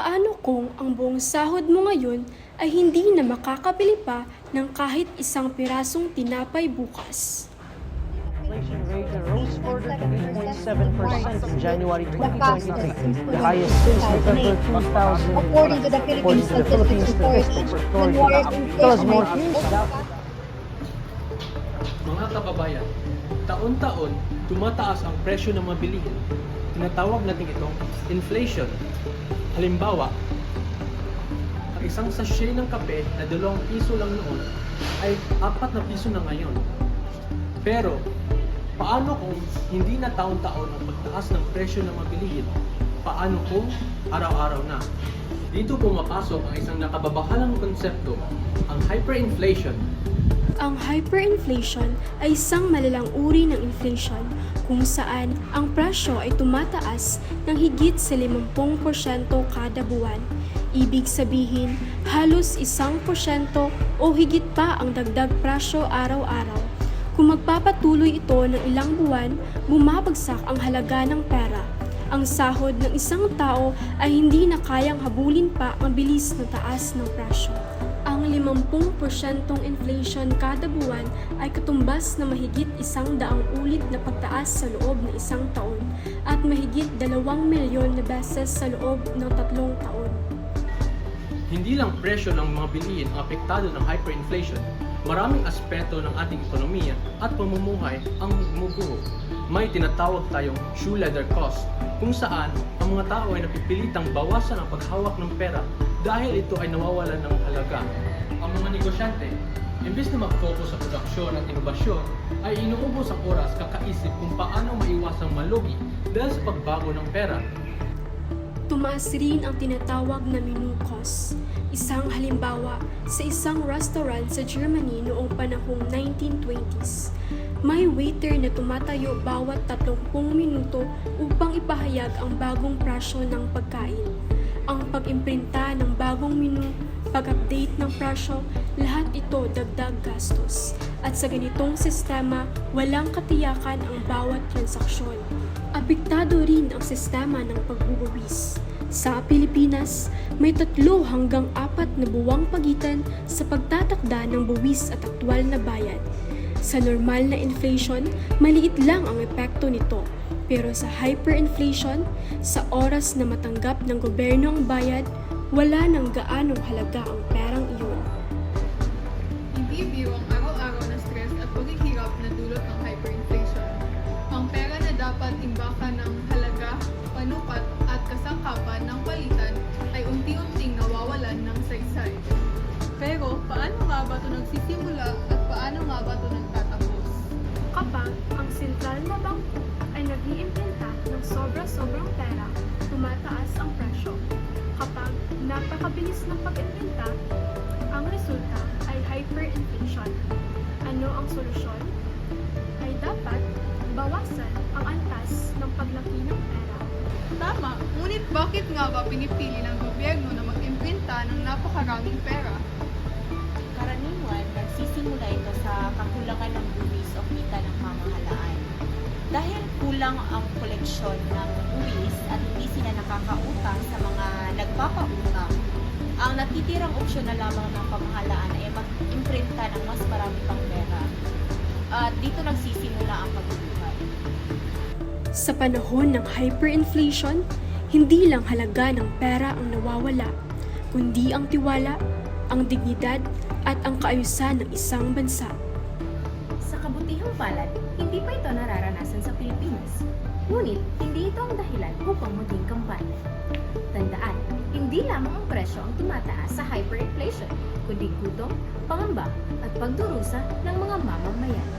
Paano kung ang buong sahod mo ngayon ay hindi na makakabili pa ng kahit isang pirasong tinapay bukas? Inflation rate rose further to 8.7% in January 2023, the highest since November 2000. According to the Philippine Statistics Report, January's Tell us more, inflation please. Mga kababayan, taon-taon tumataas ang presyo ng mga bilihin. Tinatawag natin itong inflation. Halimbawa, ang isang sachet ng kape na 2 piso lang noon ay 4 na piso na ngayon. Pero, paano kung hindi na taon-taon ang pagtaas ng presyo ng mga bilihin? Paano kung araw-araw na? Dito pumapasok ang isang nakababahalang konsepto, ang hyperinflation. Ang hyperinflation ay isang malalang uri ng inflation kung saan ang presyo ay tumataas ng higit sa 50% kada buwan. Ibig sabihin, halos 1% o higit pa ang dagdag presyo araw-araw. Kung magpapatuloy ito ng ilang buwan, bumabagsak ang halaga ng pera. Ang sahod ng isang tao ay hindi na kayang habulin pa ang bilis na taas ng presyo. Ang 50% inflation kada buwan ay katumbas na mahigit 100 ulit na pagtaas sa loob ng isang taon at mahigit 2 milyon na beses sa loob ng 3 taon. Hindi lang presyo ng mga bilihin ang apektado ng hyperinflation, maraming aspeto ng ating ekonomiya at pamumuhay ang gumuguho. May tinatawag tayong shoe leather cost, kung saan ang mga tao ay napipilitang bawasan ang paghawak ng pera dahil ito ay nawawalan ng halaga. Ang mga negosyante, imbes na mag-focus sa produksyon at inobasyon, ay inuubos ang oras kakaisip kung paano maiwasang malugi dahil sa pagbago ng pera. Tumaas rin ang tinatawag na menu cost. Isang halimbawa, sa isang restaurant sa Germany noong panahong 1920s, may waiter na tumatayo bawat 30 minuto upang ipahayag ang bagong presyo ng pagkain. Ang pag-imprinta ng bagong menu, pag-update ng presyo, lahat ito dagdag gastos. At sa ganitong sistema, walang katiyakan ang bawat transaksyon. Apektado rin ang sistema ng pagbubuwis. Sa Pilipinas, may 3 hanggang 4 na buwang pagitan sa pagtatakda ng buwis at aktwal na bayad. Sa normal na inflation, maliit lang ang epekto nito. Pero sa hyperinflation, sa oras na matanggap ng gobyerno ang bayad, wala nang gaanong halaga ang perang iyon. Hindi biro ang araw-araw na stress at paghihirap na dulot ng hyperinflation. Ang pera na dapat imbakan ng halaga, panukat at kasangkapan ng palitan ay unti-unting nawawalan ng saysay. Pero paano nga ba ito nagsisimula at paano nga ba ito nagtatapos? Kapag ang sentral na bangko ay nag-iimpenta ng sobra-sobrang pera, tumataas ang presyo. Kapag napakabilis ng pag-impenta, ang resulta ay hyperinflation. Ano ang solusyon? Ay dapat bawasan ang antas ng paglaki ng pera. Tama, ngunit bakit nga ba pinipili ng gobyerno na mag-imprinta ng napakaraming pera? Karaniwan, nagsisimula ito sa kakulangan ng buwis o kita ng pamahalaan. Dahil kulang ang koleksyon ng buwis at hindi sila nakakautang sa mga nagpapautang, ang natitirang opsyon na lamang ng pamahalaan ay mag-imprinta ng mas marami pang pera. At dito nagsisimula ang pagbubuhay. Sa panahon ng hyperinflation, hindi lang halaga ng pera ang nawawala, kundi ang tiwala, ang dignidad at ang kaayusan ng isang bansa. Sa kabutihang palad, hindi pa ito nararanasan sa Pilipinas. Ngunit, hindi ito ang dahilan upang maging kampanya. Tandaan, hindi lamang ang presyo ang tumataas sa hyperinflation, kundi gutom, pangamba at pagdurusa ng mga mamamayan.